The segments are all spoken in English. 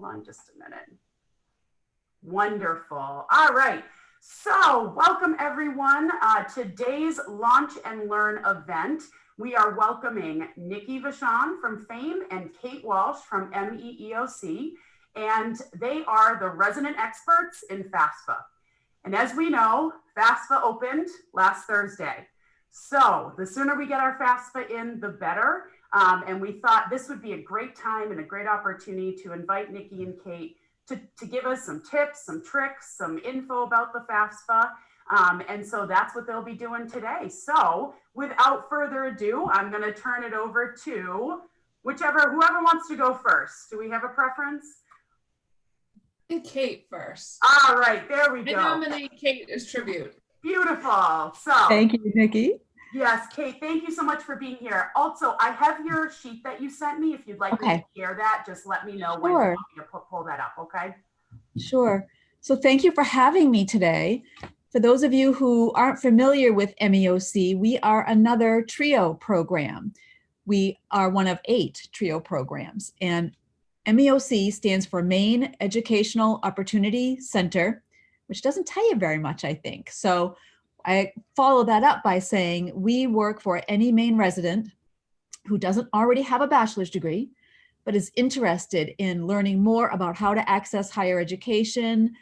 Hold on just a minute. Wonderful. All right. So welcome everyone. Today's Launch and Learn event. We are welcoming Nikki Vachon from FAME and Kate Walsh from MEEOC, and they are the resident experts in FAFSA. And as we know, FAFSA opened last Thursday. So the sooner we get our FAFSA in, the better. And we thought this would be a great time and a great opportunity to invite Nikki and Kate to give us some tips, some tricks, some info about the FAFSA. And so that's what they'll be doing today. So without further ado, I'm going to turn it over to whoever wants to go first. Do we have a preference? Kate first. All right, there we go. I nominate Kate as tribute. Beautiful. So thank you, Nikki. Yes, Kate, thank you so much for being here. Also, I have your sheet that you sent me. If you'd like me to share that, just let me know when you want me to pull that up, okay? Sure. So thank you for having me today. For those of you who aren't familiar with MEOC, we are another TRIO program. We are one of 8 TRIO programs, and MEOC stands for Maine Educational Opportunity Center, which doesn't tell you very much, I think. So I follow that up by saying we work for any Maine resident who doesn't already have a bachelor's degree, but is interested in learning more about how to access higher education,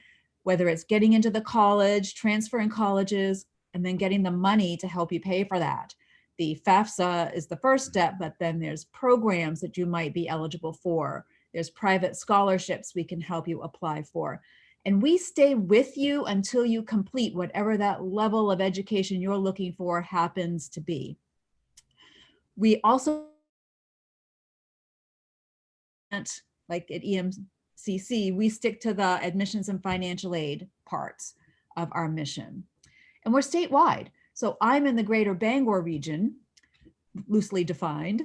whether it's getting into the college, transferring colleges, and then getting the money to help you pay for that. The FAFSA is the first step, but then there's programs that you might be eligible for. There's private scholarships we can help you apply for. And we stay with you until you complete whatever that level of education you're looking for happens to be. We also, like at EMCC, we stick to the admissions and financial aid parts of our mission. And we're statewide. So I'm in the greater Bangor region, loosely defined,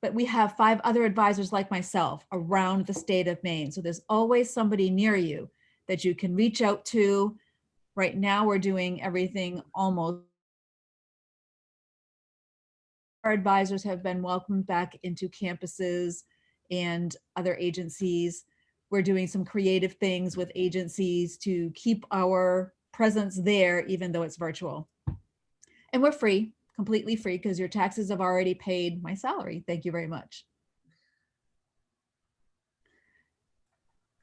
but we have 5 other advisors like myself around the state of Maine. So there's always somebody near you that you can reach out to. Right now, we're doing everything almost. Our advisors have been welcomed back into campuses and other agencies. We're doing some creative things with agencies to keep our presence there, even though it's virtual. And we're free, completely free, because your taxes have already paid my salary. Thank you very much.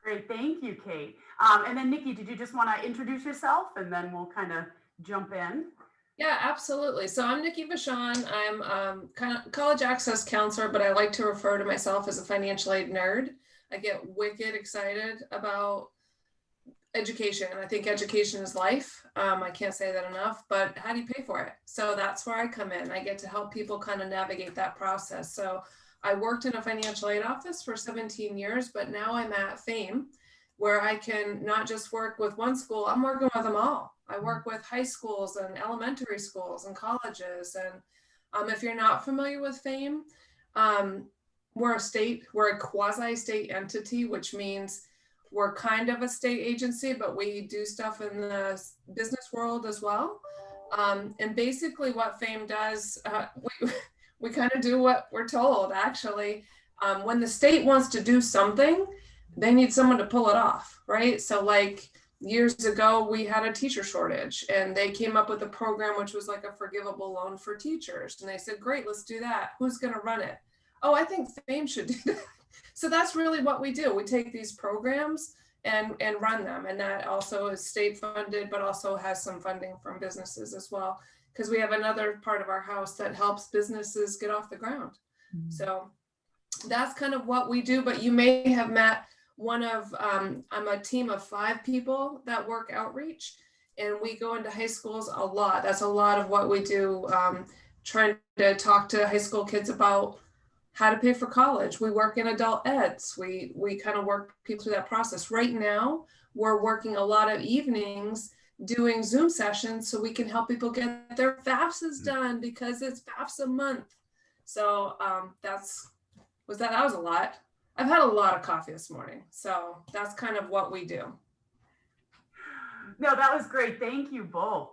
Great, thank you, Kate. And then Nikki, did you just want to introduce yourself and then we'll kind of jump in? Yeah, absolutely. So I'm Nikki Vachon. I'm kind of college access counselor, but I like to refer to myself as a financial aid nerd. I get wicked excited about education. I think education is life. I can't say that enough, but how do you pay for it? So that's where I come in. I get to help people kind of navigate that process. So I worked in a financial aid office for 17 years, but now I'm at FAME, where I can not just work with one school, I'm working with them all. I work with high schools and elementary schools and colleges. And if you're not familiar with FAME, we're a quasi-state entity, which means we're kind of a state agency, but we do stuff in the business world as well. And basically what FAME does, we kind of do what we're told, actually. When the state wants to do something, they need someone to pull it off, right? So like years ago, we had a teacher shortage and they came up with a program which was like a forgivable loan for teachers. And they said, great, let's do that. Who's gonna run it? Oh, I think FAME should do that. So that's really what we do. We take these programs and run them. And that also is state funded, but also has some funding from businesses as well, because we have another part of our house that helps businesses get off the ground. Mm-hmm. So that's kind of what we do. But you may have met one of, I'm a team of 5 people that work outreach, and we go into high schools a lot. That's a lot of what we do, trying to talk to high school kids about how to pay for college. We work in adult eds. We kind of work people through that process. Right now, we're working a lot of evenings doing Zoom sessions so we can help people get their FAFSAs done because it's FAFSA month. So that was a lot. I've had a lot of coffee this morning. So that's kind of what we do. No, that was great. Thank you both.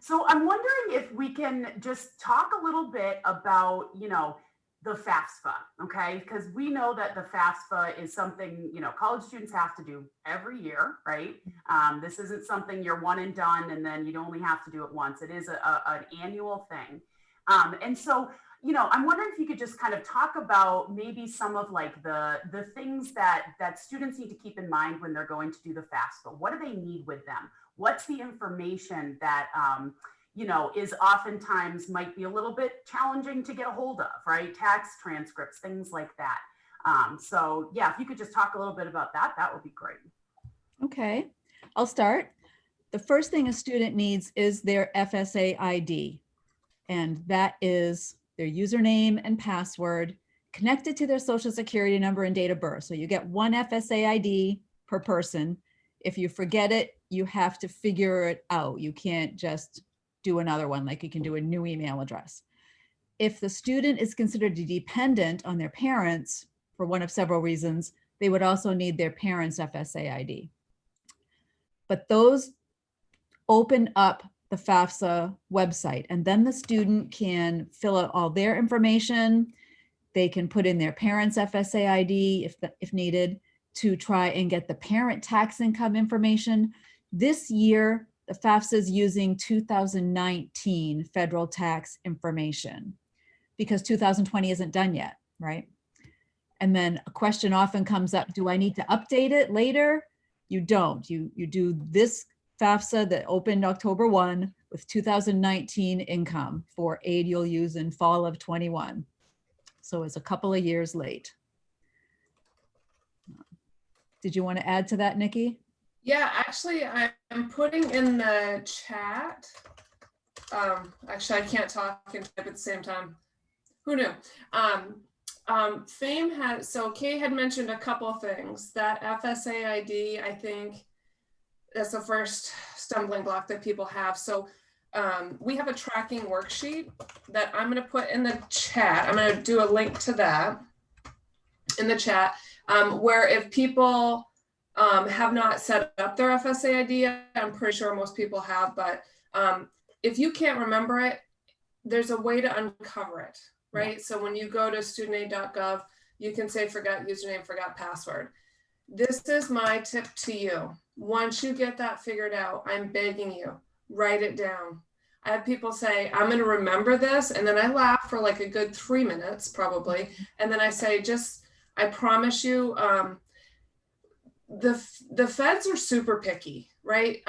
So I'm wondering if we can just talk a little bit about, the FAFSA, okay? Because we know that the FAFSA is something, college students have to do every year, right? This isn't something you're one and done and then you'd only have to do it once. It is an annual thing. And so, I'm wondering if you could just kind of talk about maybe some of like the things that students need to keep in mind when they're going to do the FAFSA. What do they need with them? What's the information that, is oftentimes might be a little bit challenging to get a hold of, right? Tax transcripts, things like that. So yeah, if you could just talk a little bit about that, that would be great. Okay, I'll start. The first thing a student needs is their FSA ID, and that is their username and password connected to their social security number and date of birth. So you get one FSA ID per person. If you forget it, you have to figure it out. You can't just do another one like you can do a new email address. If the student is considered dependent on their parents for one of several reasons, they would also need their parents' FSA ID. But those open up the FAFSA website, and then the student can fill out all their information. They can put in their parents' FSA ID if needed to try and get the parent tax income information. This year, the FAFSA is using 2019 federal tax information because 2020 isn't done yet, right? And then a question often comes up, do I need to update it later? You don't. You do this FAFSA that opened October 1 with 2019 income for aid you'll use in fall of 21. So it's a couple of years late. Did you want to add to that, Nikki? Yeah, actually, I'm putting in the chat. Actually, I can't talk and type at the same time. Who knew? Fame had, so Kay had mentioned a couple of things. That FSA ID, I think, that's the first stumbling block that people have. So we have a tracking worksheet that I'm going to put in the chat. I'm going to do a link to that in the chat, where if people have not set up their FSA ID, I'm pretty sure most people have, but if you can't remember it, there's a way to uncover it, right? So when you go to studentaid.gov, you can say forgot username, forgot password. This is my tip to you. Once you get that figured out, I'm begging you, write it down. I have people say, I'm going to remember this. And then I laugh for like a good 3 minutes, probably. And then I say, I promise you, the feds are super picky, right?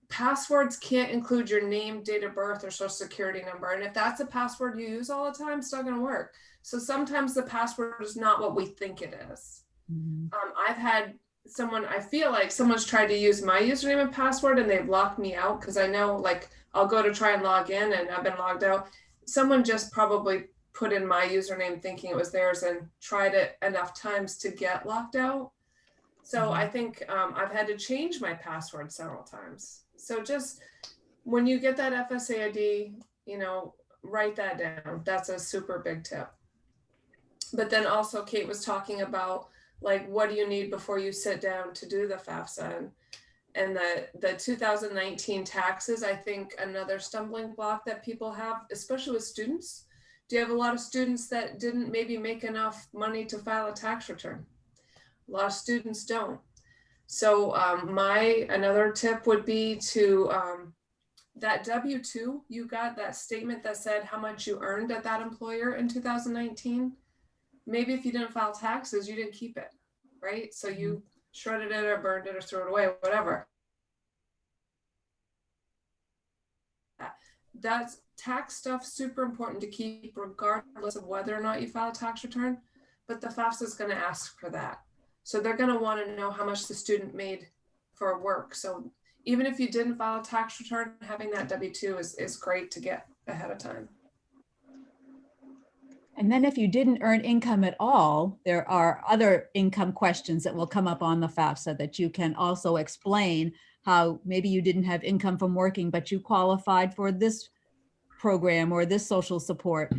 Passwords can't include your name, date of birth, or social security number. And if that's a password you use all the time, it's not going to work. So sometimes the password is not what we think it is. Mm-hmm. I've had I feel like someone's tried to use my username and password and they've locked me out because I know, like, I'll go to try and log in and I've been logged out. Someone just probably put in my username thinking it was theirs and tried it enough times to get locked out. So I think I've had to change my password several times. So just when you get that FSA ID, write that down. That's a super big tip. But then also Kate was talking about, like, what do you need before you sit down to do the FAFSA? And the 2019 taxes, I think another stumbling block that people have, especially with students. Do you have a lot of students that didn't maybe make enough money to file a tax return? A lot of students don't. So another tip would be to that W-2, you got that statement that said how much you earned at that employer in 2019. Maybe if you didn't file taxes, you didn't keep it, right? So you shredded it or burned it or threw it away, whatever. That's tax stuff, super important to keep regardless of whether or not you file a tax return, but the FAFSA is going to ask for that. So they're going to want to know how much the student made for work. So even if you didn't file a tax return, having that W-2 is great to get ahead of time. And then if you didn't earn income at all, there are other income questions that will come up on the FAFSA that you can also explain how maybe you didn't have income from working, but you qualified for this program or this social support.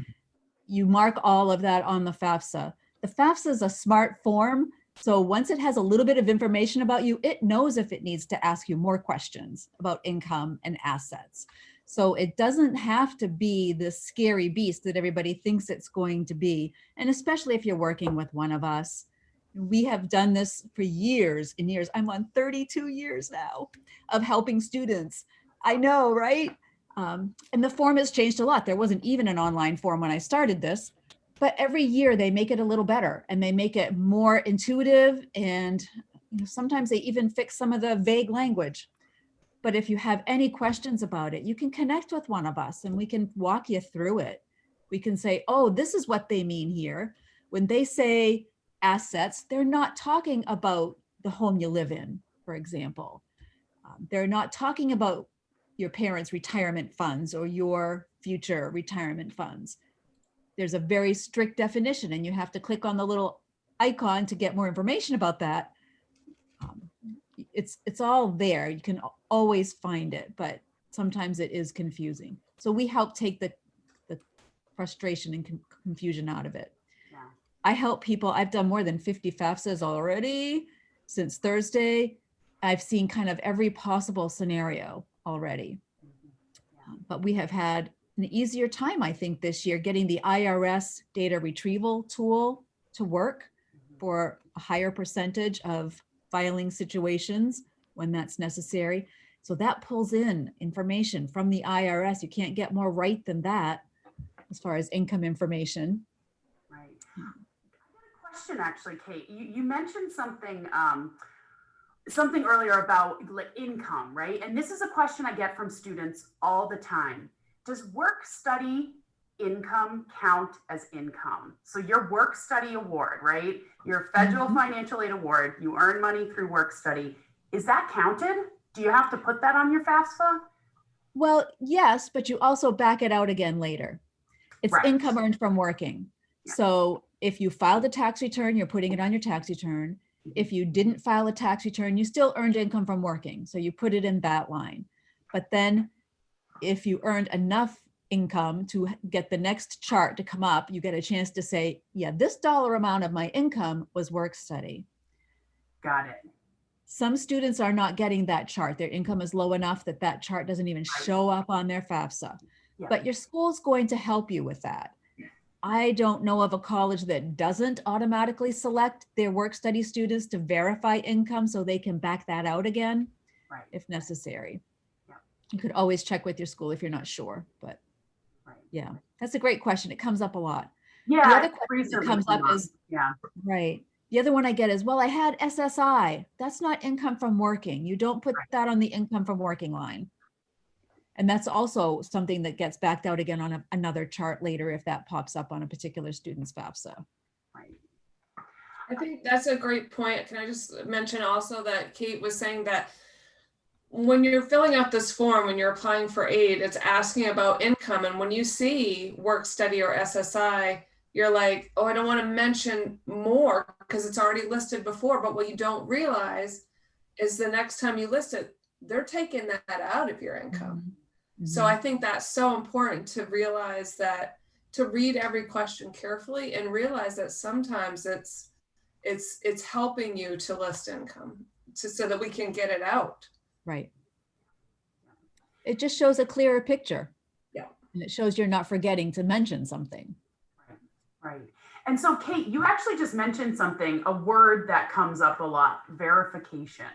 You mark all of that on the FAFSA. The FAFSA is a smart form. So once it has a little bit of information about you, it knows if it needs to ask you more questions about income and assets. So it doesn't have to be this scary beast that everybody thinks it's going to be. And especially if you're working with one of us, we have done this for years and years. I'm on 32 years now of helping students. I know, right? And the form has changed a lot. There wasn't even an online form when I started this, but every year they make it a little better and they make it more intuitive. And sometimes they even fix some of the vague language. But if you have any questions about it, you can connect with one of us and we can walk you through it. We can say, oh, this is what they mean here. When they say assets, they're not talking about the home you live in, for example. They're not talking about your parents' retirement funds or your future retirement funds. There's a very strict definition and you have to click on the little icon to get more information about that. It's all there. You can always find it, but sometimes it is confusing. So we help take the frustration and confusion out of it. Yeah. I help people. I've done more than 50 FAFSAs already since Thursday. I've seen kind of every possible scenario already. But we have had an easier time, I think, this year getting the IRS data retrieval tool to work for a higher percentage of filing situations when that's necessary. So that pulls in information from the IRS. You can't get more right than that as far as income information. Right. I got a question actually, Kate. You mentioned something something earlier about income, right? And this is a question I get from students all the time. Does work study income count as income? So your work study award, right? Your federal financial aid award, you earn money through work study. Is that counted? Do you have to put that on your FAFSA? Well, yes, but you also back it out again later. It's Right. income earned from working. Yeah. So if you filed a tax return, you're putting it on your tax return. If you didn't file a tax return, you still earned income from working. So you put it in that line. But then if you earned enough income to get the next chart to come up, you get a chance to say, yeah, this dollar amount of my income was work study. Got it. Some students are not getting that chart. Their income is low enough that that chart doesn't even show up on their FAFSA. Yeah. But your school's going to help you with that. I don't know of a college that doesn't automatically select their work study students to verify income so they can back that out again, Right. if necessary. Yeah. You could always check with your school if you're not sure, but Right. yeah, that's a great question. It comes up a lot. Yeah. The other question that comes up is, yeah. right. The other one I get is, well, I had SSI. That's not income from working. You don't put that on the income from working line. And that's also something that gets backed out again on another chart later if that pops up on a particular student's FAFSA. Right. I think that's a great point. Can I just mention also that Kate was saying that when you're filling out this form, when you're applying for aid, it's asking about income. And when you see work study or SSI, you're like, oh, I don't want to mention more because it's already listed before. But what you don't realize is the next time you list it, they're taking that out of your income. Mm-hmm. So I think that's so important to realize that, to read every question carefully and realize that sometimes it's helping you to list income so that we can get it out. Right. It just shows a clearer picture. Yeah. And it shows you're not forgetting to mention something. Right. And so, Kate, you actually just mentioned something, a word that comes up a lot, verification.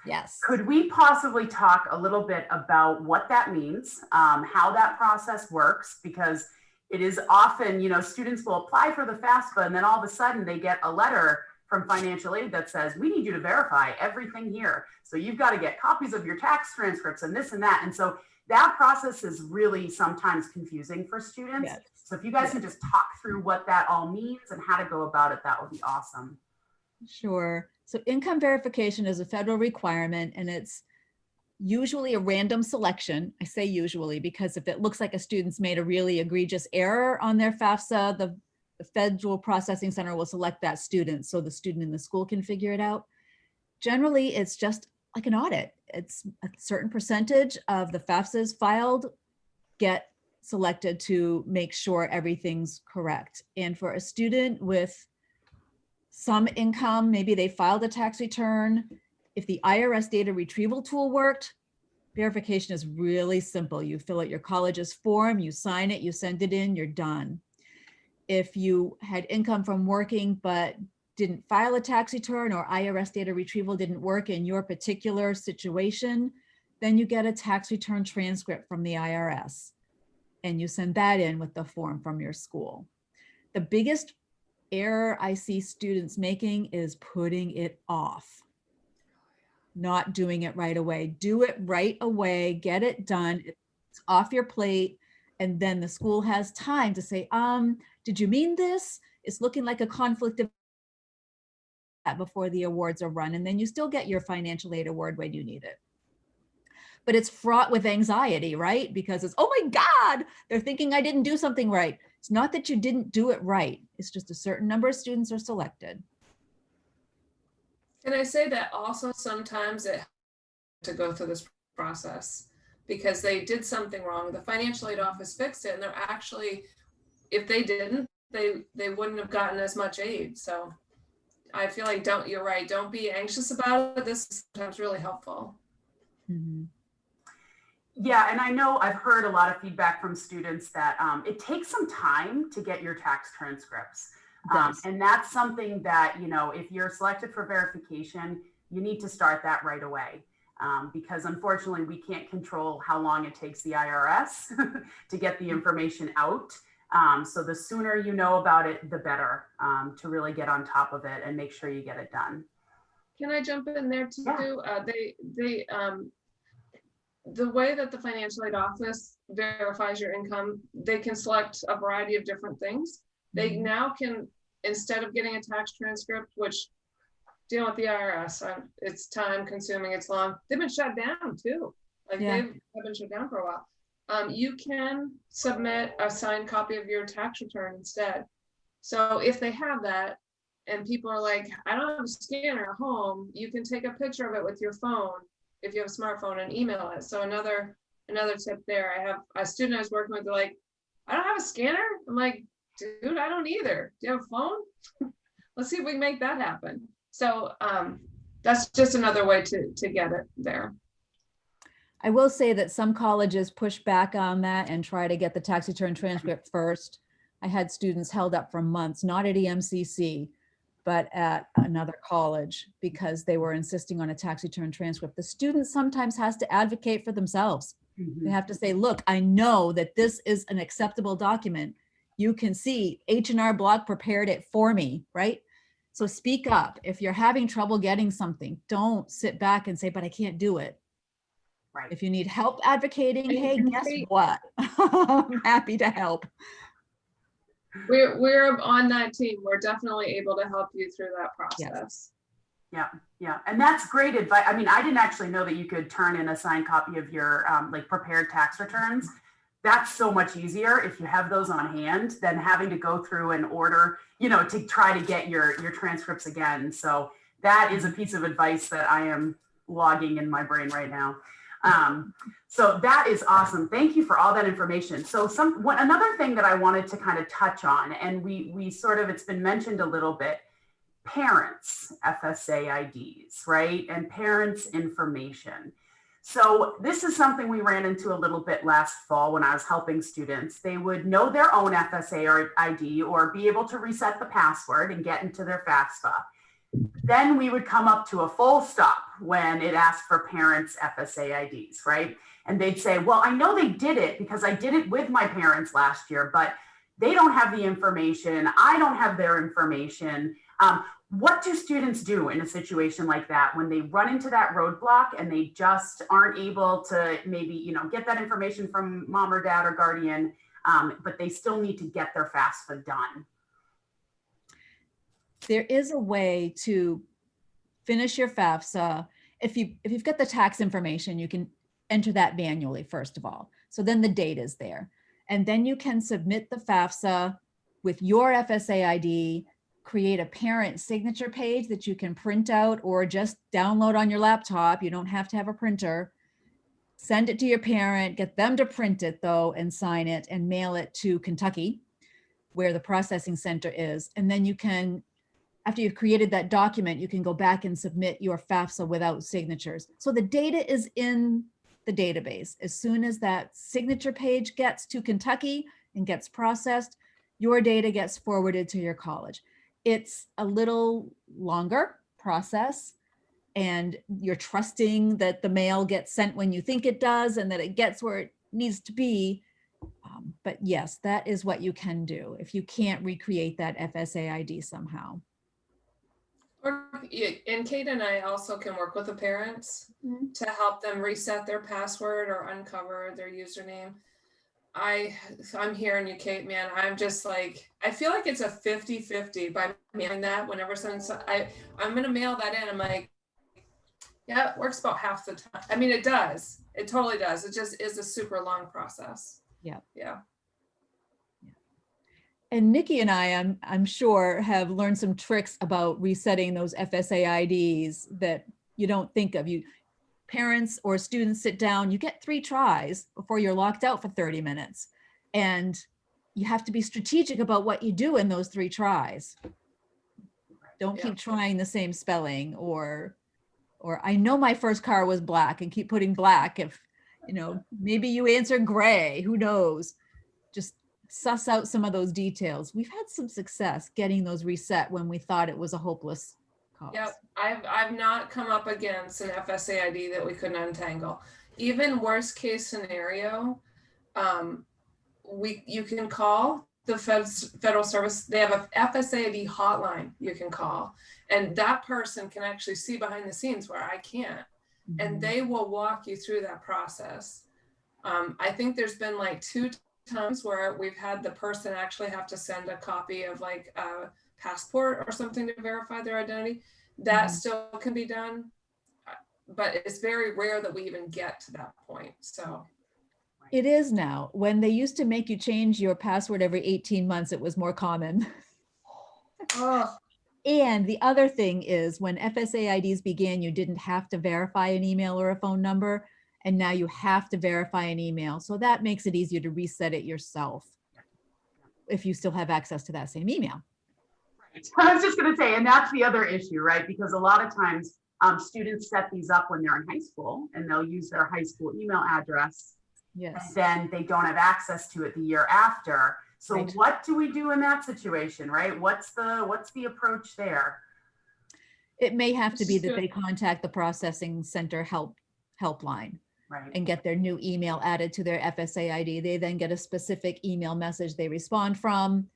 Yes. Could we possibly talk a little bit about what that means, how that process works? Because it is often, students will apply for the FAFSA and then all of a sudden they get a letter from financial aid that says, we need you to verify everything here. So you've got to get copies of your tax transcripts and this and that. And so that process is really sometimes confusing for students. Yes. So if you guys can just talk through what that all means and how to go about it, that would be awesome. Sure. So income verification is a federal requirement and it's usually a random selection. I say usually because if it looks like a student's made a really egregious error on their FAFSA, the Federal Processing Center will select that student so the student in the school can figure it out. Generally, it's just like an audit. It's a certain percentage of the FAFSAs filed get selected to make sure everything's correct. And for a student with some income, maybe they filed a tax return. If the IRS data retrieval tool worked, Verification is really simple. You fill out your college's form, you sign it, you send it in, you're done. If you had income from working but didn't file a tax return, or IRS data retrieval didn't work in your particular situation, then you get a tax return transcript from the IRS and you send that in with the form from your school. The biggest error I see students making is putting it off, not doing it right away. Do it right away, get it done, it's off your plate, and then the school has time to say, did you mean this? It's looking like a conflict of that before the awards are run, and then you still get your financial aid award when you need it. But it's fraught with anxiety, right? Because it's, oh my God, they're thinking I didn't do something right. It's not that you didn't do it right. It's just a certain number of students are selected. Can I say that also sometimes it to go through this process because they did something wrong. The financial aid office fixed it, and they're actually, if they didn't, they wouldn't have gotten as much aid. So I feel like you're right. Don't be anxious about it. This is sometimes really helpful. Mm-hmm. Yeah, and I know I've heard a lot of feedback from students that it takes some time to get your tax transcripts. And that's something that, you know, if you're selected for verification, you need to start that right away. Because unfortunately, we can't control how long it takes the IRS to get the information out. So the sooner you know about it, the better, to really get on top of it and make sure you get it done. Can I jump in there too? Yeah. The way that the financial aid office verifies your income, they can select a variety of different things. They now can, instead of getting a tax transcript, which dealing with the IRS, it's time consuming, it's long. They've been shut down too. Like they've been shut down for a while. You can submit a signed copy of your tax return instead. So if they have that and people are like, I don't have a scanner at home, you can take a picture of it with your phone if you have a smartphone and email it. So another tip there. I have a student I was working with, they're like, I don't have a scanner. I'm like, dude, I don't either. Do you have a phone? Let's see if we can make that happen. So that's just another way to get it there. I will say that some colleges push back on that and try to get the tax return transcript first. I had students held up for months, not at EMCC, but at another college because they were insisting on a tax return transcript. The student sometimes has to advocate for themselves. Mm-hmm. They have to say, look, I know that this is an acceptable document. You can see H&R Block prepared it for me, right? So speak up. If you're having trouble getting something, don't sit back and say, but I can't do it. Right. If you need help advocating, hey, guess what? I'm happy to help. We're on that team. We're definitely able to help you through that process. Yes. Yeah. And that's great advice. I mean, I didn't actually know that you could turn in a signed copy of your like prepared tax returns. That's so much easier if you have those on hand than having to go through and order, you know, to try to get your transcripts again. So that is a piece of advice that I am logging in my brain right now. So that is awesome. Thank you for all that information. So another thing that I wanted to kind of touch on, and we sort of, it's been mentioned a little bit, parents' FSA IDs, right? And parents' information. So this is something we ran into a little bit last fall when I was helping students. They would know their own FSA ID or be able to reset the password and get into their FAFSA. Then we would come up to a full stop when it asked for parents' FSA IDs, right? And they'd say, well, I know they did it because I did it with my parents last year, but they don't have the information. I don't have their information. What do students do in a situation like that when they run into that roadblock and they just aren't able to maybe, you know, get that information from mom or dad or guardian, but they still need to get their FAFSA done? There is a way to finish your FAFSA. If you've got the tax information, you can enter that manually, first of all. So then the date is there. And then you can submit the FAFSA with your FSA ID, create a parent signature page that you can print out or just download on your laptop. You don't have to have a printer. Send it to your parent, get them to print it though, and sign it and mail it to Kentucky, where the processing center is. And then you can, after you've created that document, you can go back and submit your FAFSA without signatures. So the data is in the database. As soon as that signature page gets to Kentucky and gets processed, your data gets forwarded to your college. It's a little longer process, and you're trusting that the mail gets sent when you think it does and that it gets where it needs to be. But yes, that is what you can do if you can't recreate that FSA ID somehow. And Kate and I also can work with the parents to help them reset their password or uncover their username. I'm hearing you, Kate, man. I'm just like, I feel like it's a 50-50 by mailing that whenever I'm going to mail that in. I'm like, yeah, it works about half the time. I mean, it does. It totally does. It just is a super long process. Yeah. Yeah. And Nikki and I'm sure, have learned some tricks about resetting those FSA IDs that you don't think of. Parents or students sit down, you get 3 tries before you're locked out for 30 minutes. And you have to be strategic about what you do in those 3 tries. Don't keep trying the same spelling, or I know my first car was black, and keep putting black. If, maybe you answer gray, who knows? Just suss out some of those details. We've had some success getting those reset when we thought it was a hopeless cause. Yep, I've not come up against an FSA ID that we couldn't untangle. Even worst case scenario, you can call the federal service. They have a FSA ID hotline you can call, and that person can actually see behind the scenes where I can't, and they will walk you through that process. I think there's been like 2 times where we've had the person actually have to send a copy of like a passport or something to verify their identity. That still can be done, but it's very rare that we even get to that point. So it is now. When they used to make you change your password every 18 months, it was more common. Oh. And the other thing is, when FSA IDs began, you didn't have to verify an email or a phone number, and now you have to verify an email. So that makes it easier to reset it yourself if you still have access to that same email. I was just going to say, and that's the other issue, right? Because a lot of times students set these up when they're in high school, and they'll use their high school email address. Yes. And then they don't have access to it the year after. So what do we do in that situation, right? What's the approach there? It may have to be that they contact the processing center helpline. Right. And get their new email added to their FSA ID. They then get a specific email message they respond from,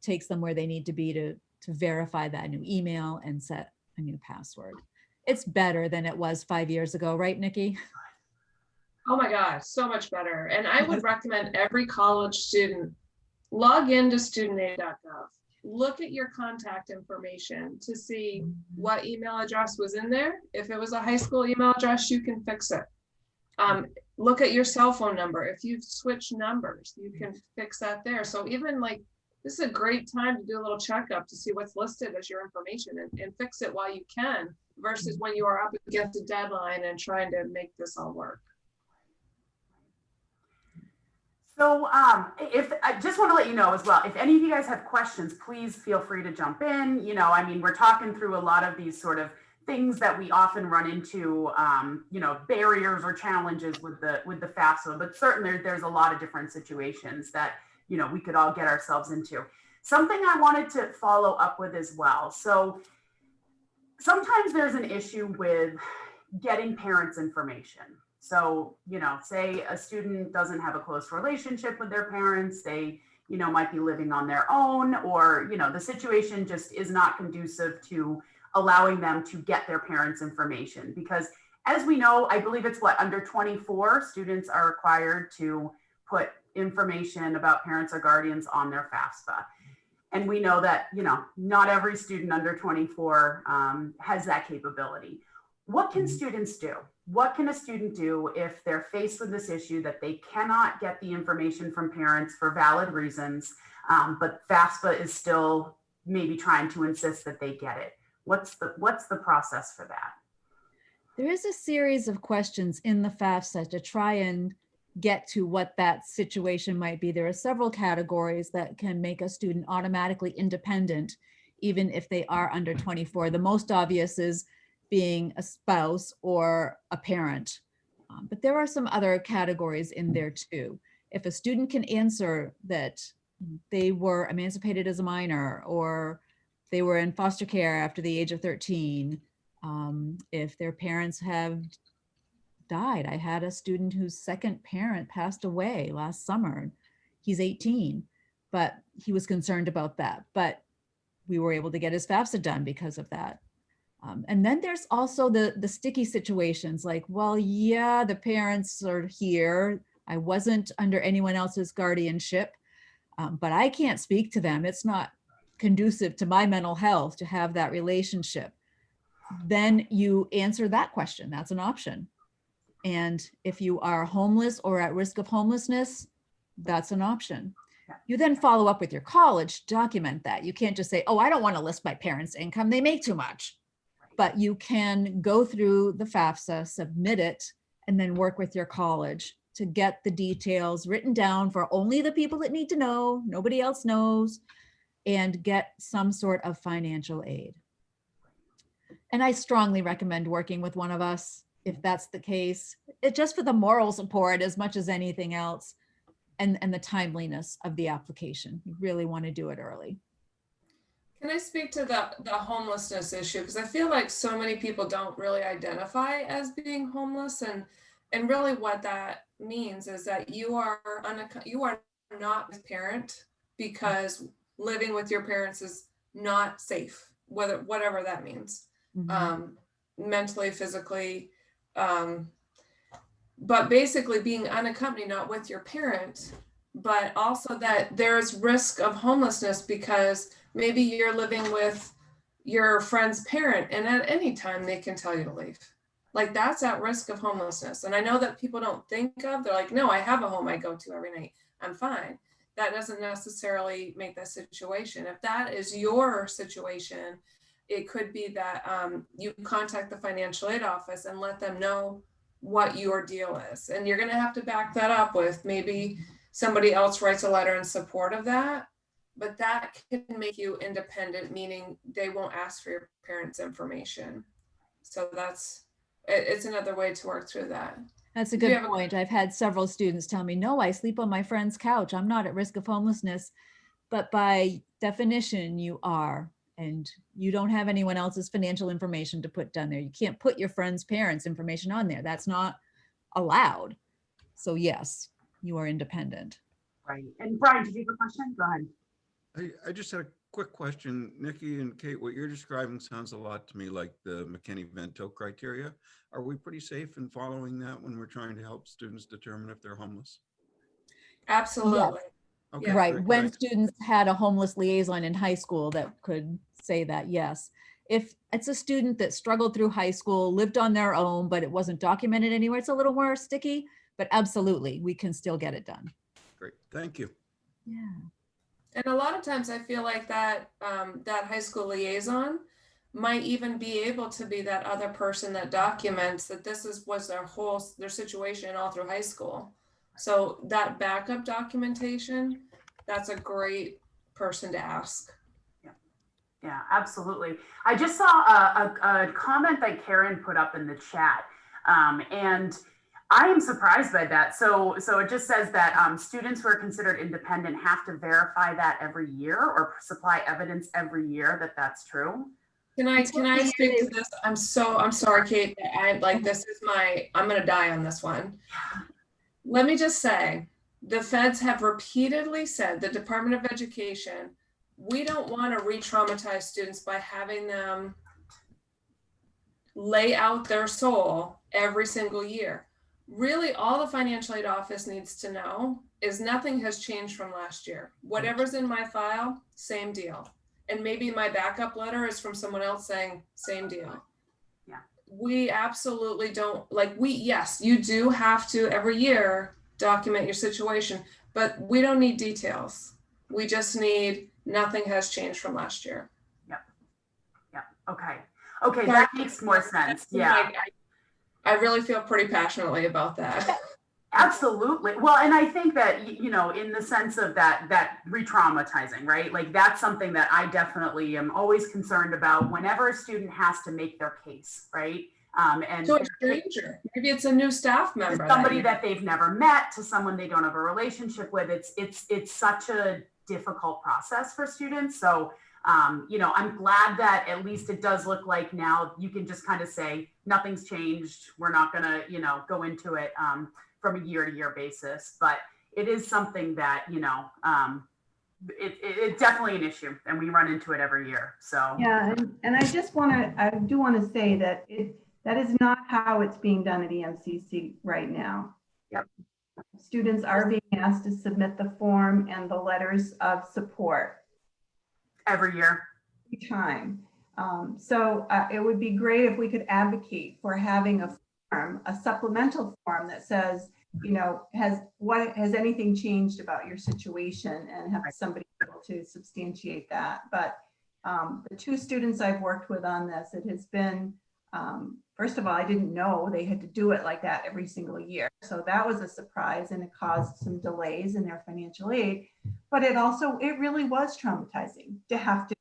takes them where they need to be to verify that new email and set a new password. It's better than it was 5 years ago, right, Nikki? Oh my gosh, so much better. And I would recommend every college student log into studentaid.gov. Look at your contact information to see what email address was in there. If it was a high school email address, you can fix it. Look at your cell phone number. If you've switched numbers, you can fix that there. So even like, this is a great time to do a little checkup to see what's listed as your information and fix it while you can, versus when you are up against a deadline and trying to make this all work. So if I just want to let you know as well, if any of you guys have questions, please feel free to jump in. I mean, we're talking through a lot of these sort of things that we often run into, barriers or challenges with the FAFSA, but certainly there's a lot of different situations that, we could all get ourselves into. Something I wanted to follow up with as well. So sometimes there's an issue with getting parents' information. So, say a student doesn't have a close relationship with their parents, they, might be living on their own, or, the situation just is not conducive to allowing them to get their parents' information. Because as we know, I believe it's under 24, students are required to put information about parents or guardians on their FAFSA. And we know that, not every student under 24 has that capability. What can students do? What can a student do if they're faced with this issue that they cannot get the information from parents for valid reasons, but FAFSA is still maybe trying to insist that they get it? What's the process for that? There is a series of questions in the FAFSA to try and get to what that situation might be. There are several categories that can make a student automatically independent, even if they are under 24. The most obvious is being a spouse or a parent. But there are some other categories in there too. If a student can answer that they were emancipated as a minor, or they were in foster care after the age of 13, if their parents have died. I had a student whose second parent passed away last summer. He's 18, but he was concerned about that. But we were able to get his FAFSA done because of that. And then there's also the sticky situations like, well, yeah, the parents are here. I wasn't under anyone else's guardianship, but I can't speak to them. It's not conducive to my mental health to have that relationship. Then you answer that question. That's an option. And if you are homeless or at risk of homelessness, that's an option. You then follow up with your college, document that. You can't just say, oh, I don't want to list my parents' income. They make too much. But you can go through the FAFSA, submit it, and then work with your college to get the details written down for only the people that need to know, nobody else knows, and get some sort of financial aid. And I strongly recommend working with one of us if that's the case. It's just for the moral support as much as anything else, and the timeliness of the application. You really want to do it early. Can I speak to the homelessness issue? Because I feel like so many people don't really identify as being homeless, and really what that means is that you are not a parent because living with your parents is not safe, whatever that means, mentally, physically, but basically being unaccompanied, not with your parent, but also that there's risk of homelessness because maybe you're living with your friend's parent and at any time they can tell you to leave. Like that's at risk of homelessness. And I know that people don't think of, they're like, no, I have a home I go to every night. I'm fine. That doesn't necessarily make that situation. If that is your situation, it could be that you contact the financial aid office and let them know what your deal is. And you're going to have to back that up with maybe somebody else writes a letter in support of that. But that can make you independent, meaning they won't ask for your parents' information. So it's another way to work through that. That's a good point. I've had several students tell me, no, I sleep on my friend's couch. I'm not at risk of homelessness. But by definition, you are. And you don't have anyone else's financial information to put down there. You can't put your friend's parents' information on there. That's not allowed. So yes, you are independent. Right. And Brian, did you have a question? Go ahead. I just had a quick question. Nikki and Kate, what you're describing sounds a lot to me like the McKinney-Vento criteria. Are we pretty safe in following that when we're trying to help students determine if they're homeless? Absolutely. Yeah. Okay, Right. great, When thanks. students had a homeless liaison in high school that could say that, yes. If it's a student that struggled through high school, lived on their own, but it wasn't documented anywhere, it's a little more sticky, but absolutely, we can still get it done. Great, thank you. Yeah. And a lot of times I feel like that that high school liaison might even be able to be that other person that documents that was their situation all through high school. So that backup documentation, that's a great person to ask. Yeah, absolutely. I just saw a comment that Karen put up in the chat, and I am surprised by that. So it just says that students who are considered independent have to verify that every year or supply evidence every year that that's true. Can I speak to this? I'm sorry, Kate. I'm gonna die on this one. Let me just say, the feds have repeatedly said, the Department of Education, we don't want to re-traumatize students by having them lay out their soul every single year. Really, all the financial aid office needs to know is nothing has changed from last year. Whatever's in my file, same deal. And maybe my backup letter is from someone else saying same deal. Yeah. We absolutely don't yes, you do have to every year document your situation, but we don't need details. We just need nothing has changed from last year. Yep. Okay, that makes more sense. Yeah. I really feel pretty passionately about that. Absolutely. Well, and I think that, in the sense of that re-traumatizing, right? Like that's something that I definitely am always concerned about whenever a student has to make their case, right? And To a stranger, maybe it's a new staff member. somebody that they've never met, to someone they don't have a relationship with. It's such a difficult process for students. So, you know, I'm glad that at least it does look like now you can just kind of say nothing's changed. We're not going to, you know, go into it from a year to year basis. But it is something that, you know, it's definitely an issue, and we run into it every year. So yeah, and I do want to say that that is not how it's being done at EMCC right now. Yep. Students are being asked to submit the form and the letters of support every year. every time. So it would be great if we could advocate for having a form, a supplemental form that says, you know, has anything changed about your situation, and have somebody able to substantiate that. But the two students I've worked with on this, it has been, first of all, I didn't know they had to do it like that every single year. So that was a surprise, and it caused some delays in their financial aid. But it really was traumatizing to have to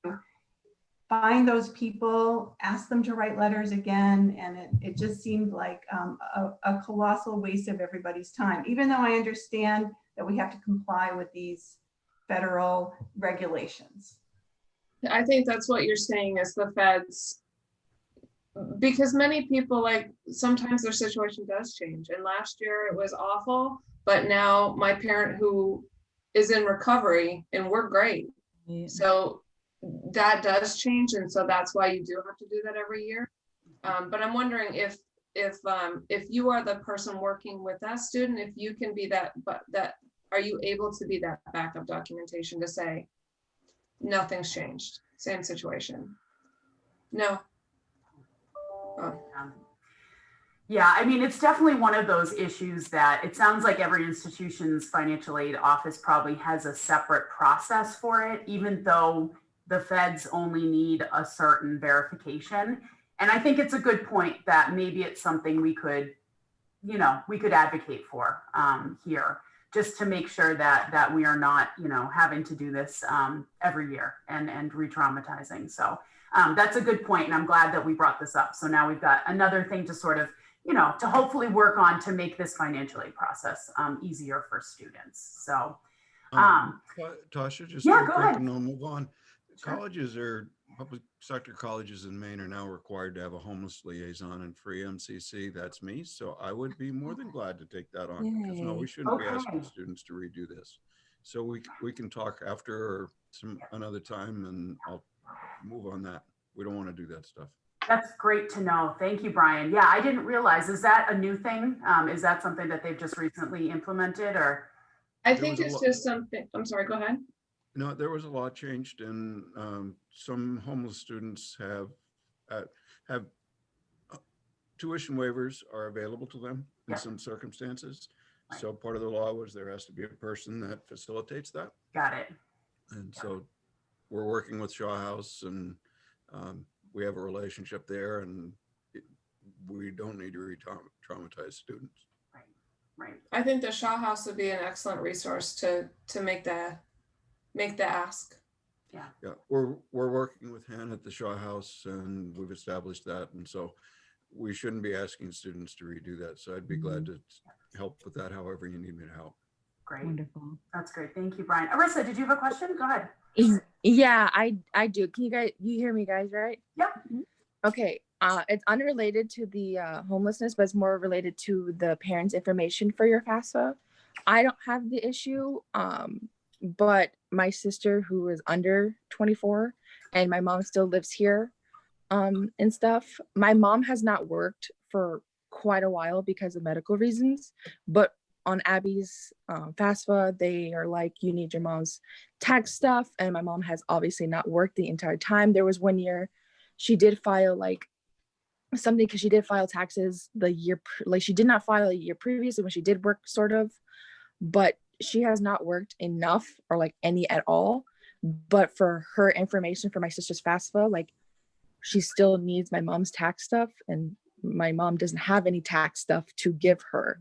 find those people, ask them to write letters again. And it just seemed like a colossal waste of everybody's time, even though I understand that we have to comply with these federal regulations. I think that's what you're saying is the feds, because many people, like, sometimes their situation does change. And last year it was awful, but now my parent who is in recovery, and we're great. Yeah. So that does change. And so that's why you do have to do that every year. But I'm wondering if you are the person working with that student, if you can be that, are you able to be that backup documentation to say, nothing's changed, same situation? No. Oh. Yeah, I mean, it's definitely one of those issues that it sounds like every institution's financial aid office probably has a separate process for it, even though the feds only need a certain verification. And I think it's a good point that maybe it's something we could, you know, we could advocate for here, just to make sure that we are not, you know, having to do this every year and re-traumatizing. So that's a good point, and I'm glad that we brought this up. So now we've got another thing to sort of, you know, to hopefully work on to make this financial aid process easier for students. So Tasha, just yeah, real go quick ahead. and then we'll move on. Sure. Colleges public sector colleges in Maine are now required to have a homeless liaison, and for EMCC, that's me. So I would be more than glad to take that on, because no, we shouldn't be asking students to redo this. So we can talk after or another time, and I'll move on that. We don't want to do that stuff. That's great to know. Thank you, Brian. Yeah, I didn't realize. Is that a new thing? Is that something that they've just recently implemented, or? I think it's just something, I'm sorry, go ahead. No, there was a law changed, and some homeless students have tuition waivers are available to them in some circumstances. Right. So part of the law was there has to be a person that facilitates that. Got it. And so we're working with Shaw House, and we have a relationship there, and we don't need to re-traumatize students. Right. Right. I think the Shaw House would be an excellent resource to make the ask. Yeah. Yeah, we're working with Hannah at the Shaw House, and we've established that, and so we shouldn't be asking students to redo that. So I'd be glad to help with that however you need me to help. Great. Wonderful. That's great. Thank you, Brian. Arissa, did you have a question? Go ahead. Yeah, I do. Can you hear me guys, right? Yep. Okay. It's unrelated to the homelessness, but it's more related to the parents' information for your FAFSA. I don't have the issue, but my sister, who is under 24, and my mom still lives here and stuff. My mom has not worked for quite a while because of medical reasons, but on Abby's FAFSA, they are like, you need your mom's tax stuff. And my mom has obviously not worked the entire time. There was one year she did file like something, because she did file taxes the year, like she did not file a year previously when she did work sort of, but she has not worked enough or like any at all. But for her information for my sister's FAFSA, like she still needs my mom's tax stuff, and my mom doesn't have any tax stuff to give her.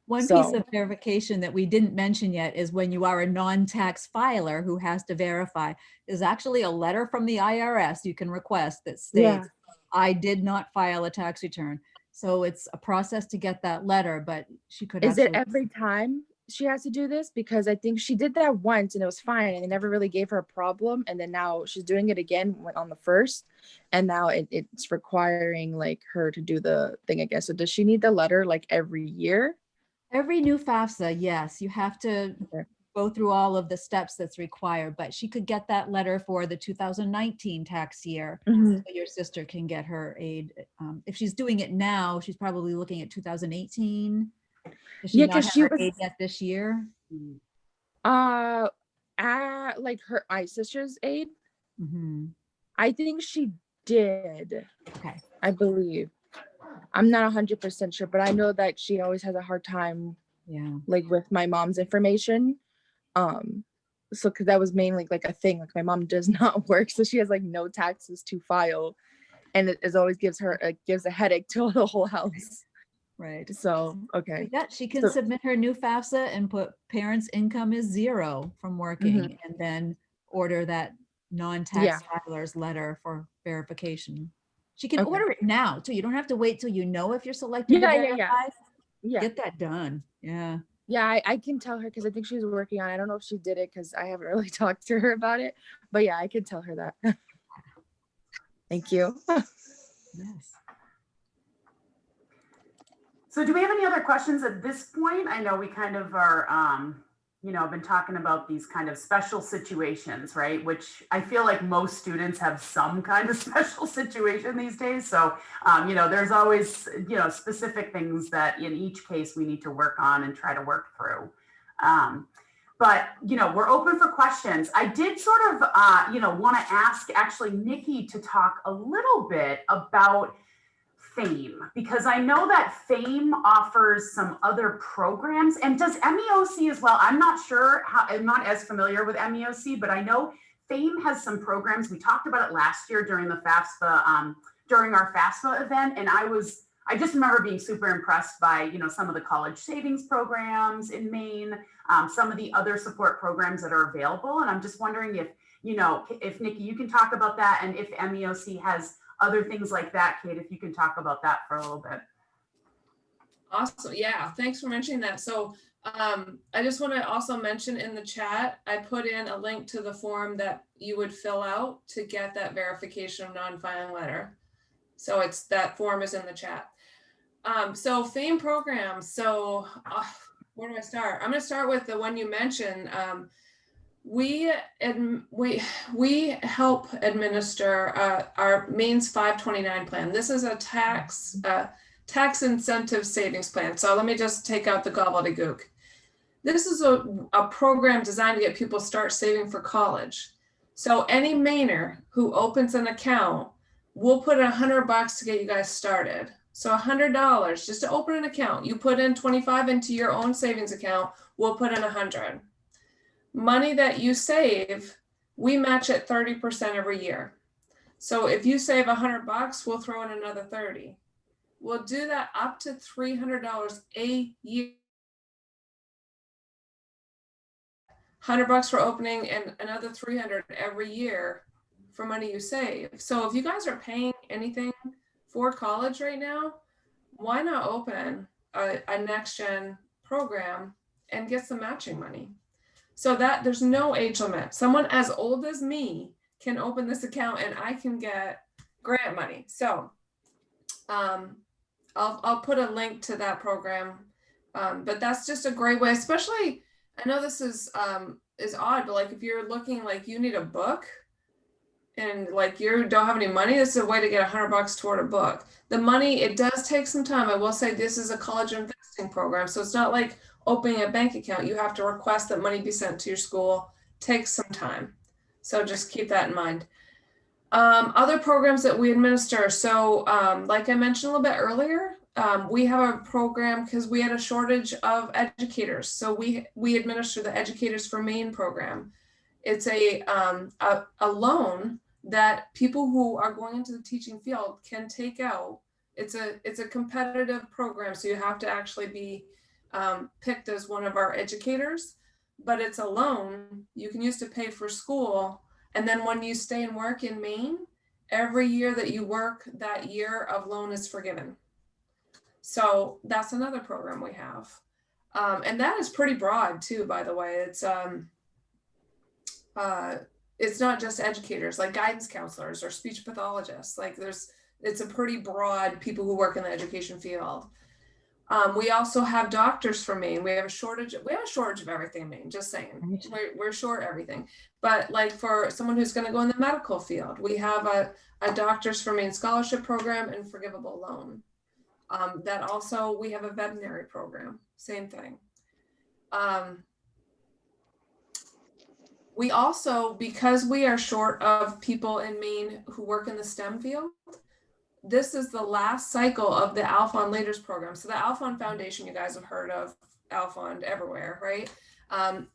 One piece of verification that we didn't mention yet is when you are a non-tax filer who has to verify, there's actually a letter from the IRS you can request that states, I did not file a tax return. So it's a process to get that letter, but she could Is it actually. every time she has to do this? Because I think she did that once and it was fine and it never really gave her a problem. And then now she's doing it again on the 1st. And now it's requiring like her to do the thing again. So does she need the letter like every year? Every new FAFSA, yes, you have to Okay. go through all of the steps that's required, but she could get that letter for the 2019 tax year. Mhm. So your sister can get her aid. If she's doing it now, she's probably looking at 2018. Does she Yeah, not because have she her was aid yet this year? uh at like her sister's aid. Mhm. I think she did. Okay. I believe. I'm not 100% sure, but I know that she always has a hard time Yeah. like with my mom's information. So because that was mainly like a thing, like my mom does not work, so she has like no taxes to file, and it always gives a headache to the whole house. Right. So okay. Yeah, she can So- submit her new FAFSA and put parents' income is 0 from working, and then order that non-tax filer's letter for verification. She can Okay. order it now too. You don't have to wait till you know if you're selected to Yeah. verify. Yeah. Get that done. Yeah. Yeah, I can tell her because I think she's working on it. I don't know if she did it because I haven't really talked to her about it. But yeah, I can tell her that. Thank you. Yes. So do we have any other questions at this point? I know we kind of are, been talking about these kind of special situations, right? Which I feel like most students have some kind of special situation these days. So, there's always, specific things that in each case we need to work on and try to work through. But, we're open for questions. I did sort of, want to ask actually Nikki to talk a little bit about FAME, because I know that FAME offers some other programs, and does MEOC as well. I'm not sure how, I'm not as familiar with MEOC, but I know FAME has some programs. We talked about it last year during the FAFSA, during our FAFSA event, and I just remember being super impressed by, some of the college savings programs in Maine, some of the other support programs that are available. And I'm just wondering if, if Nikki, you can talk about that, and if MEOC has other things like that. Kate, if you can talk about that for a little bit. Awesome. Yeah, thanks for mentioning that. So I just want to also mention in the chat, I put in a link to the form that you would fill out to get that verification of non-filing letter. So that form is in the chat. So FAME programs. So where do I start? I'm going to start with the one you mentioned. We help administer our Maine's 529 plan. This is a tax incentive savings plan. So let me just take out the gobbledygook. This is a program designed to get people to start saving for college. So any Mainer who opens an account, we'll put $100 to get you guys started. So $100 just to open an account. You put in 25 into your own savings account. We'll put in 100. Money that you save, we match at 30% every year. So if you save $100, we'll throw in another 30. We'll do that up to $300 a year. $100 for opening and another 300 every year for money you save. So if you guys are paying anything for college right now, why not open a next gen program and get some matching money? So that there's no age limit. Someone as old as me can open this account and I can get grant money. So I'll put a link to that program. But that's just a great way, especially, I know this is odd, but like if you're looking like you need a book and like you don't have any money, this is a way to get $100 toward a book. The money, it does take some time. I will say this is a college investing program. So it's not like opening a bank account. You have to request that money be sent to your school. Takes some time. So just keep that in mind. Other programs that we administer. So like I mentioned a little bit earlier, we have a program because we had a shortage of educators. So we administer the Educators for Maine program. It's a loan that people who are going into the teaching field can take out. It's a competitive program, so you have to actually be picked as one of our educators, but it's a loan you can use to pay for school. And then when you stay and work in Maine every year that you work, that year of loan is forgiven. So that's another program we have. And that is pretty broad too, by the way. It's not just educators, like guidance counselors or speech pathologists. Like it's a pretty broad people who work in the education field. We also have doctors from Maine. We have a shortage of everything in Maine, just saying. We're short everything. But like for someone who's going to go in the medical field, we have a Doctors from Maine scholarship program and forgivable loan. That also, we have a veterinary program, same thing. We also, because we are short of people in Maine who work in the STEM field, this is the last cycle of the Alphon Leaders Program. So the Alphon Foundation, you guys have heard of Alphon everywhere, right?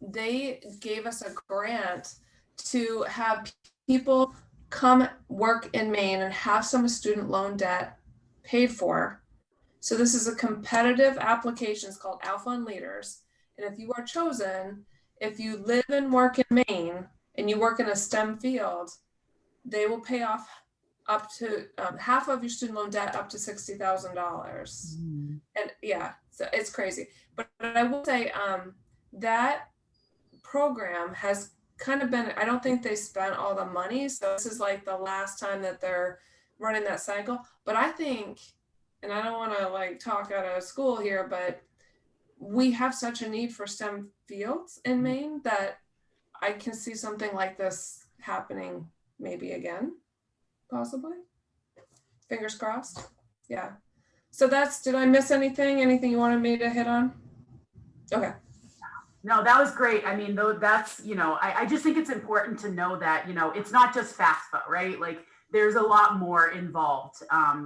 They gave us a grant to have people come work in Maine and have some student loan debt paid for. So this is a competitive application. It's called Alphon Leaders. And if you are chosen, if you live and work in Maine and you work in a STEM field, they will pay off up to half of your student loan debt up to $60,000. And yeah, so it's crazy. But I will say that program has kind of been, I don't think they spent all the money. So this is like the last time that they're running that cycle. But I think, and I don't want to like talk out of school here, but we have such a need for STEM fields in Maine that I can see something like this happening maybe again, possibly. Fingers crossed. Yeah. So did I miss anything? Anything you wanted me to hit on? Okay. No, that was great. I mean, though, that's, I just think it's important to know that, it's not just FAFSA, right? Like there's a lot more involved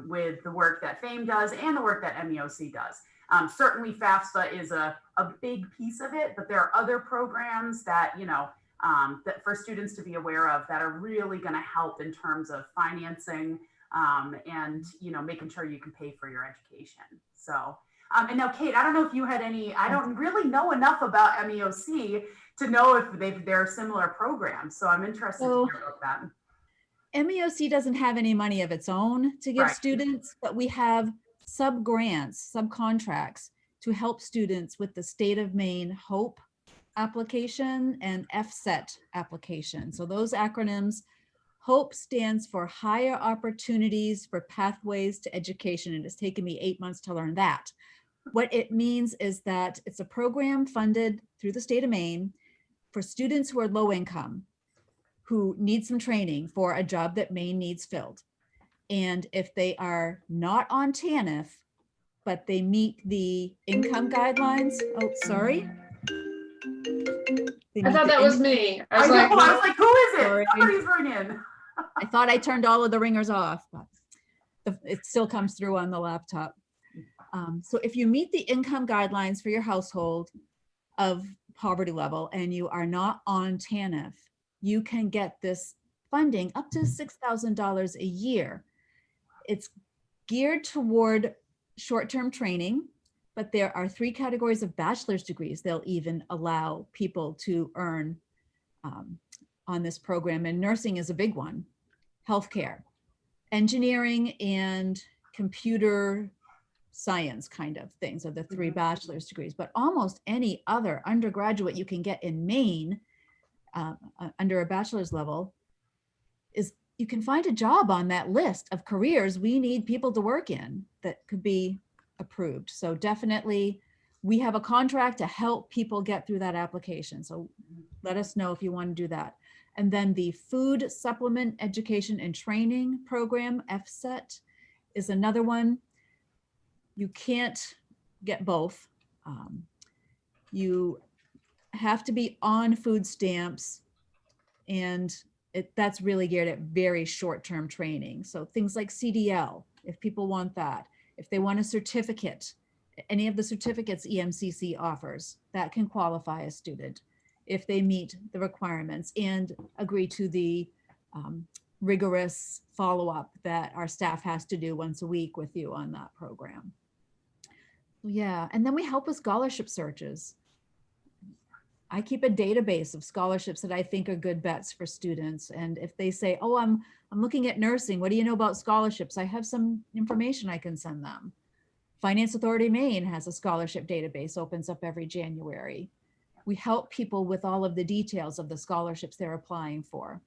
with the work that FAME does and the work that MEOC does. Certainly FAFSA is a big piece of it, but there are other programs that, that for students to be aware of that are really going to help in terms of financing and, making sure you can pay for your education. So, and now, Kate, I don't know if you had I don't really know enough about MEOC to know if they're similar programs. So I'm interested to hear about that. MEOC doesn't have any money of its own to give students, but we have sub-grants, subcontracts to help students with the State of Maine HOPE application and FSET application. So those acronyms, HOPE stands for Higher Opportunities for Pathways to Education, and it's taken me 8 months to learn that. What it means is that it's a program funded through the state of Maine for students who are low income, who need some training for a job that Maine needs filled. And if they are not on TANF, but they meet the income guidelines, oh, sorry. I thought that was me. I was like, who is it? Sorry. Somebody's ringing. I thought I turned all of the ringers off, but it still comes through on the laptop. So if you meet the income guidelines for your household of poverty level and you are not on TANF, you can get this funding up to $6,000 a year. It's geared toward short-term training, but there are 3 categories of bachelor's degrees they'll even allow people to earn on this program. And nursing is a big one, healthcare, engineering, and computer science kind of things are the 3 bachelor's degrees. But almost any other undergraduate you can get in Maine under a bachelor's level is, you can find a job on that list of careers we need people to work in that could be approved. So definitely we have a contract to help people get through that application. So let us know if you want to do that. And then the Food Supplement Education and Training Program, FSET, is another one. You can't get both. You have to be on food stamps, and that's really geared at very short-term training. So things like CDL, if people want that, if they want a certificate, any of the certificates EMCC offers, that can qualify a student if they meet the requirements and agree to the rigorous follow-up that our staff has to do once a week with you on that program. Yeah, and then we help with scholarship searches. I keep a database of scholarships that I think are good bets for students. And if they say, oh, I'm looking at nursing, what do you know about scholarships? I have some information I can send them. Finance Authority Maine has a scholarship database, opens up every January. We help people with all of the details of the scholarships they're applying for.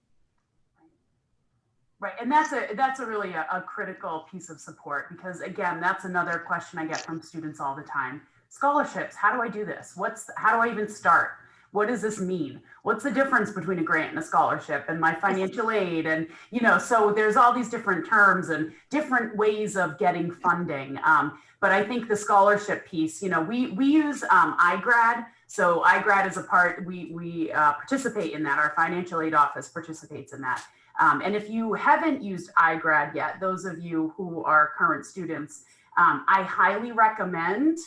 Right, and that's a really a critical piece of support, because again, that's another question I get from students all the time. Scholarships, how do I do this? How do I even start? What does this mean? What's the difference between a grant and a scholarship and my financial aid? And, so there's all these different terms and different ways of getting funding. But I think the scholarship piece, we use iGrad. So iGrad is a part, we participate in that. Our financial aid office participates in that. And if you haven't used iGrad yet, those of you who are current students, I highly recommend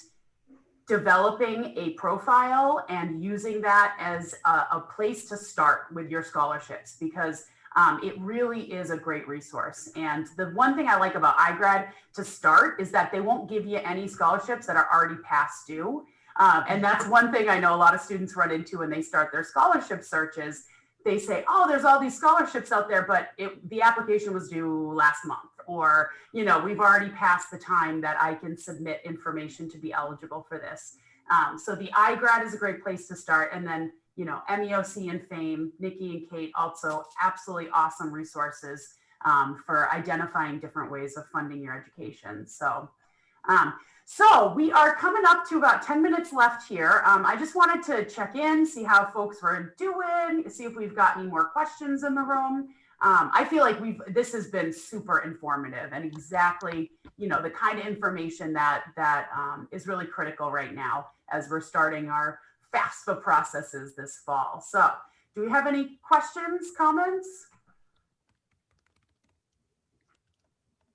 developing a profile and using that as a place to start with your scholarships, because it really is a great resource. And the one thing I like about iGrad to start is that they won't give you any scholarships that are already past due. And that's one thing I know a lot of students run into when they start their scholarship searches. They say, oh, there's all these scholarships out there, but the application was due last month, or, we've already passed the time that I can submit information to be eligible for this. So the iGrad is a great place to start. And then, MEOC and FAME, Nikki and Kate, also absolutely awesome resources for identifying different ways of funding your education. So we are coming up to about 10 minutes left here. I just wanted to check in, see how folks were doing, see if we've got any more questions in the room. I feel like this has been super informative and exactly, the kind of information that is really critical right now as we're starting our FAFSA processes this fall. So do we have any questions, comments?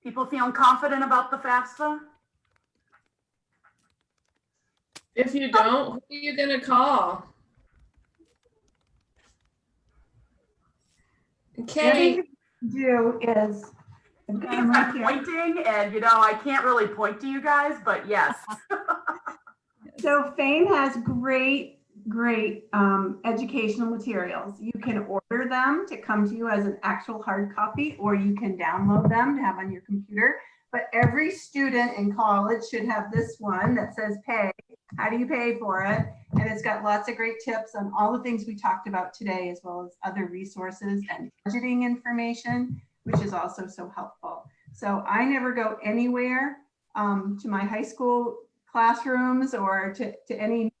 People feeling confident about the FAFSA? If you don't, who are you going to call? Okay. Do is I'm pointing, and I can't really point to you guys, but yes. So FAME has great educational materials. You can order them to come to you as an actual hard copy, or you can download them to have on your computer. But every student in college should have this one that says pay. How do you pay for it? And it's got lots of great tips on all the things we talked about today, as well as other resources and budgeting information, which is also so helpful. So I never go anywhere to my high school classrooms or to any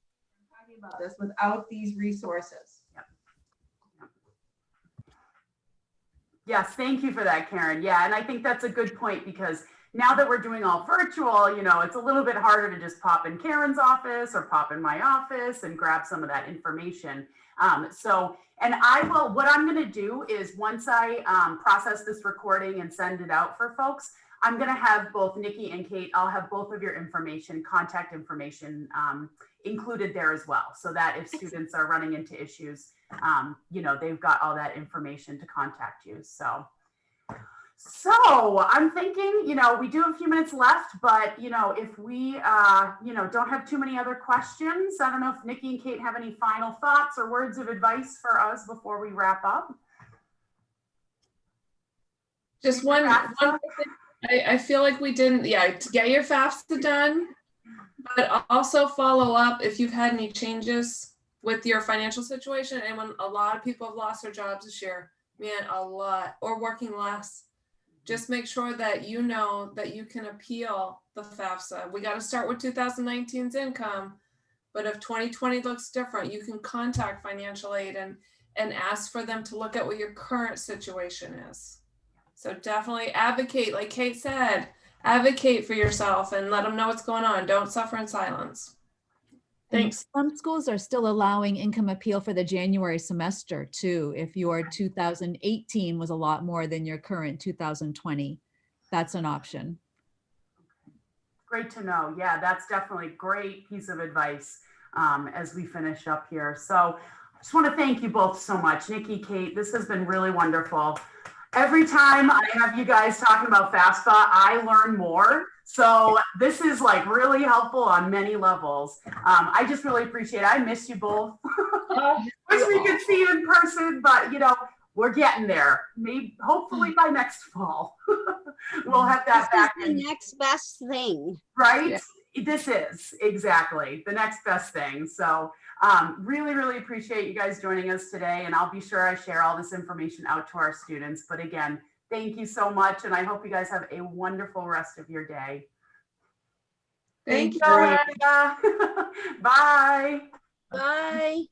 talking about this without these resources. Yes, thank you for that, Karen. Yeah, and I think that's a good point, because now that we're doing all virtual, it's a little bit harder to just pop in Karen's office or pop in my office and grab some of that information. And what I'm going to do is, once I process this recording and send it out for folks, I'm going to have both Nikki and Kate, I'll have both of your information, contact information included there as well, so that if students are running into issues, they've got all that information to contact you. So I'm thinking, we do have a few minutes left, but, if we, don't have too many other questions, I don't know if Nikki and Kate have any final thoughts or words of advice for us before we wrap up. Just one thing. I feel like we didn't, to get your FAFSA done, but also follow up if you've had any changes with your financial situation. And when a lot of people have lost their jobs this year, man, a lot, or working less. Just make sure that you know that you can appeal the FAFSA. We got to start with 2019's income, but if 2020 looks different, you can contact financial aid and ask for them to look at what your current situation is. So definitely advocate, like Kate said, advocate for yourself and let them know what's going on. Don't suffer in silence. Thanks. Some schools are still allowing income appeal for the January semester too. If your 2018 was a lot more than your current 2020, that's an option. Great to know. Yeah, that's definitely a great piece of advice as we finish up here. So I just want to thank you both so much. Nikki, Kate, this has been really wonderful. Every time I have you guys talking about FAFSA, I learn more. So this is like really helpful on many levels. I just really appreciate it. I miss you both. Wish we could see you in person, but you know, we're getting there. Maybe, hopefully by next fall, we'll have that This is back the in, next best thing. right? Yeah. This is exactly the next best thing. So really, really appreciate you guys joining us today. And I'll be sure I share all this information out to our students. But again, thank you so much. And I hope you guys have a wonderful rest of your day. Thank you. Bye. Bye. Bye.